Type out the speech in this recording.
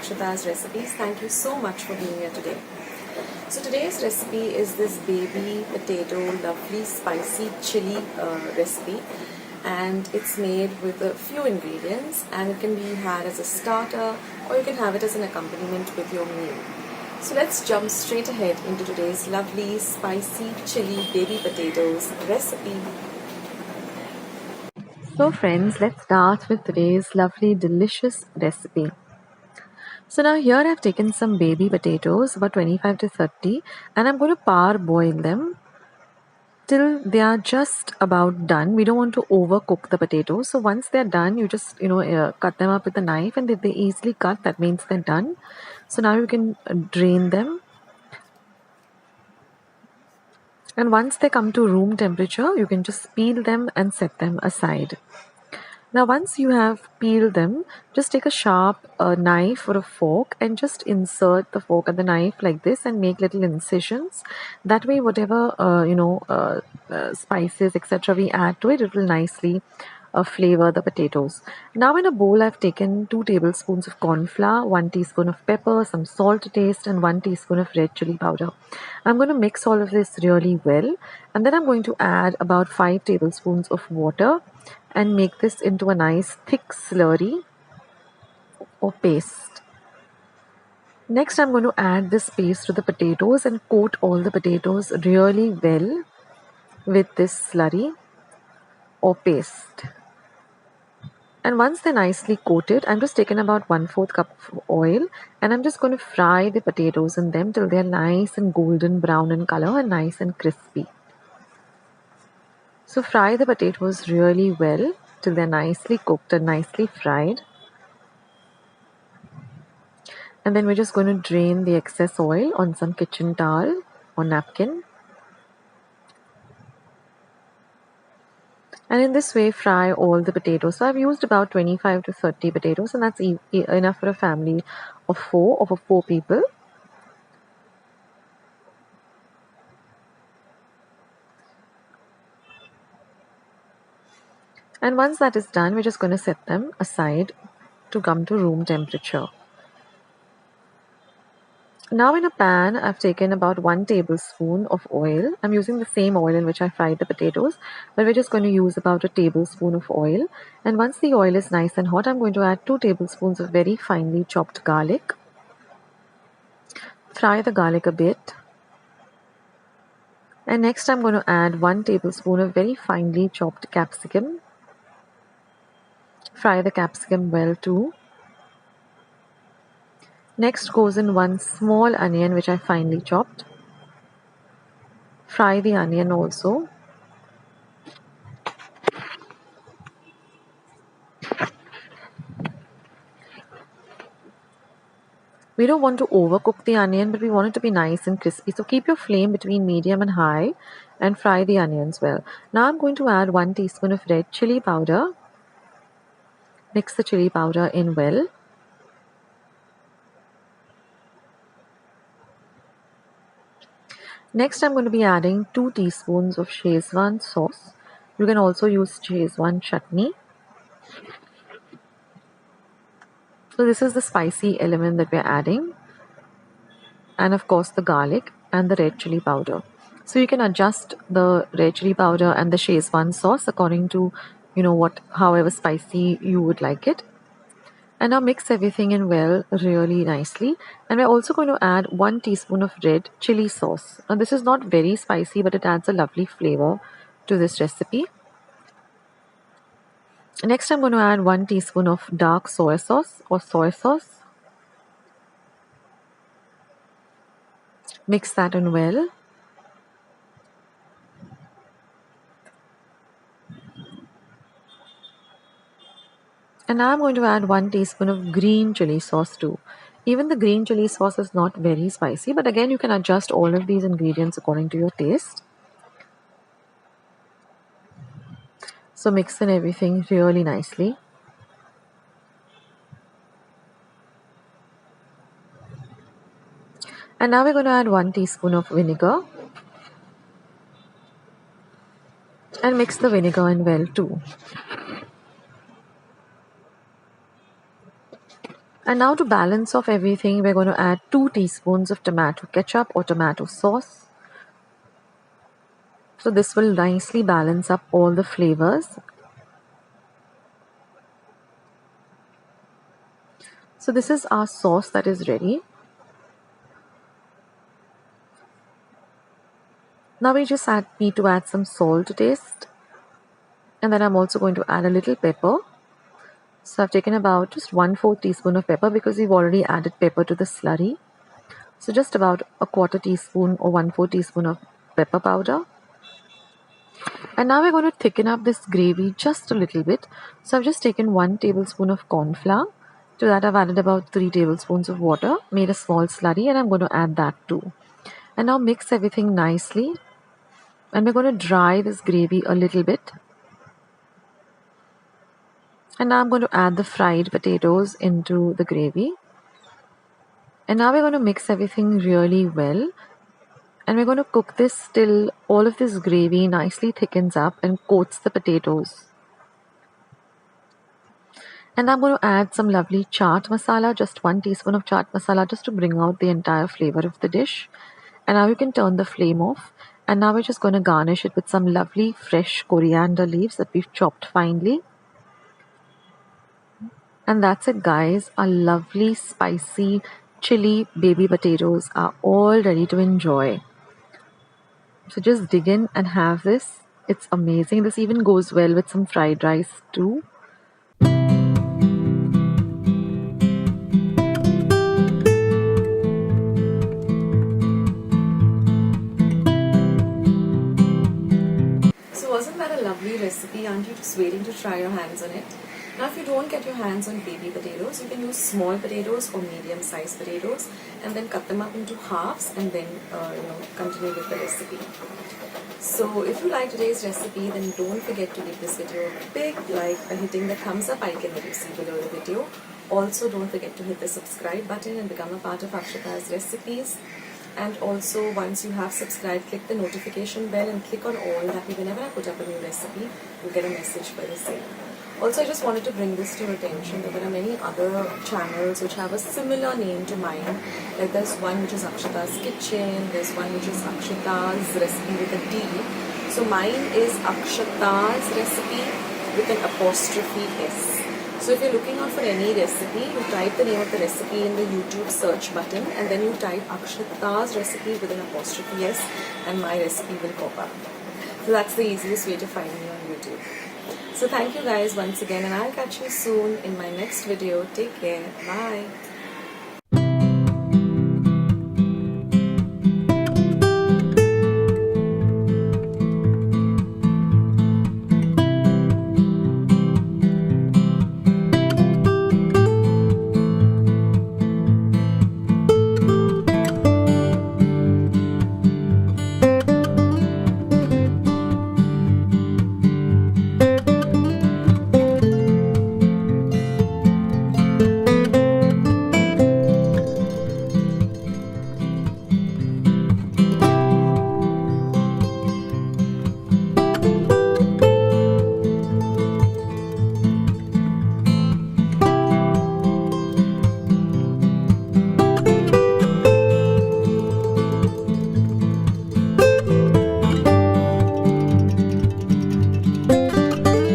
Akshata's recipes. Thank you so much for being here today. So today's recipe is this baby potato lovely spicy chili recipe, and it's made with a few ingredients, and it can be had as a starter or you can have it as an accompaniment with your meal. So let's jump straight ahead into today's lovely spicy chili baby potatoes recipe. So friends, let's start with today's lovely delicious recipe. So now here I've taken some baby potatoes, about 25 to 30, and I'm going to parboil them till they are just about done. We don't want to overcook the potatoes. So once they're done, you just cut them up with a knife, and if they easily cut, that means they're done. So now you can drain them. And once they come to room temperature, you can just peel them and set them aside. Now once you have peeled them, just take a sharp knife or a fork and just insert the fork and the knife like this and make little incisions. That way whatever spices etc. we add to it, it will nicely flavor the potatoes. Now in a bowl I've taken 2 tablespoons of corn flour, 1 teaspoon of pepper, some salt to taste, and 1 teaspoon of red chili powder. I'm going to mix all of this really well, and then I'm going to add about 5 tablespoons of water and make this into a nice thick slurry or paste. Next I'm going to add this paste to the potatoes and coat all the potatoes really well with this slurry or paste. And once they're nicely coated, I'm just taking about 1/4 cup of oil, and I'm just going to fry the potatoes in them till they're nice and golden brown in color and nice and crispy. So fry the potatoes really well till they're nicely cooked and nicely fried. And then we're just going to drain the excess oil on some kitchen towel or napkin. And in this way, fry all the potatoes. So I've used about 25 to 30 potatoes, and that's enough for a family of 4 or for 4 people. And once that is done, we're just going to set them aside to come to room temperature. Now in a pan, I've taken about 1 tablespoon of oil. I'm using the same oil in which I fried the potatoes, but we're just going to use about a tablespoon of oil. And once the oil is nice and hot, I'm going to add 2 tablespoons of very finely chopped garlic. Fry the garlic a bit. And next I'm going to add 1 tablespoon of very finely chopped capsicum. Fry the capsicum well too. Next goes in 1 small onion which I finely chopped. Fry the onion also. We don't want to overcook the onion, but we want it to be nice and crispy. So keep your flame between medium and high and fry the onions well. Now I'm going to add 1 teaspoon of red chili powder. Mix the chili powder in well. Next I'm going to be adding 2 teaspoons of Szechuan sauce. You can also use Szechuan chutney. So this is the spicy element that we're adding. And of course the garlic and the red chili powder. So you can adjust the red chili powder and the Szechuan sauce according to however spicy you would like it. And now mix everything in well really nicely. And we're also going to add 1 teaspoon of red chili sauce. Now this is not very spicy, but it adds a lovely flavor to this recipe. Next I'm going to add 1 teaspoon of dark soy sauce or soy sauce. Mix that in well. And now I'm going to add 1 teaspoon of green chili sauce too. Even the green chili sauce is not very spicy, but again you can adjust all of these ingredients according to your taste. So mix in everything really nicely. And now we're going to add 1 teaspoon of vinegar. And mix the vinegar in well too. And now to balance off everything, we're going to add 2 teaspoons of tomato ketchup or tomato sauce. So this will nicely balance up all the flavors. So this is our sauce that is ready. Now we just need to add some salt to taste. And then I'm also going to add a little pepper. So I've taken about just 1/4 teaspoon of pepper because we've already added pepper to the slurry. So just about a 1/4 teaspoon or 1/4 teaspoon of pepper powder. And now we're going to thicken up this gravy just a little bit. So I've just taken 1 tablespoon of corn flour. To that I've added about 3 tablespoons of water, made a small slurry, and I'm going to add that too. And now mix everything nicely. And we're going to dry this gravy a little bit. And now I'm going to add the fried potatoes into the gravy. And now we're going to mix everything really well. And we're going to cook this till all of this gravy nicely thickens up and coats the potatoes. And I'm going to add some lovely chaat masala, just 1 teaspoon of chaat masala, just to bring out the entire flavor of the dish. And now you can turn the flame off. And now we're just going to garnish it with some lovely fresh coriander leaves that we've chopped finely. And that's it, guys. Our lovely spicy chili baby potatoes are all ready to enjoy. So just dig in and have this. It's amazing. This even goes well with some fried rice too. So wasn't that a lovely recipe? Aren't you just waiting to try your hands on it? Now if you don't get your hands on baby potatoes, you can use small potatoes or medium sized potatoes and then cut them up into halves and then continue with the recipe. So if you like today's recipe, then don't forget to give this video a big like by hitting the thumbs up icon that you see below the video. Also don't forget to hit the subscribe button and become a part of Akshata's recipes. And also once you have subscribed, click the notification bell and click on all. That way whenever I put up a new recipe, you'll get a message for the same. Also I just wanted to bring this to your attention that there are many other channels which have a similar name to mine. Like there's one which is Akshata's Kitchen, there's one which is Akshata's Recipe with a D. So mine is Akshata's Recipe with an apostrophe S. So if you're looking out for any recipe, you type the name of the recipe in the YouTube search button and then you type Akshata's Recipe with an apostrophe S and my recipe will pop up. So that's the easiest way to find me on YouTube. So thank you guys once again and I'll catch you soon in my next video. Take care. Bye.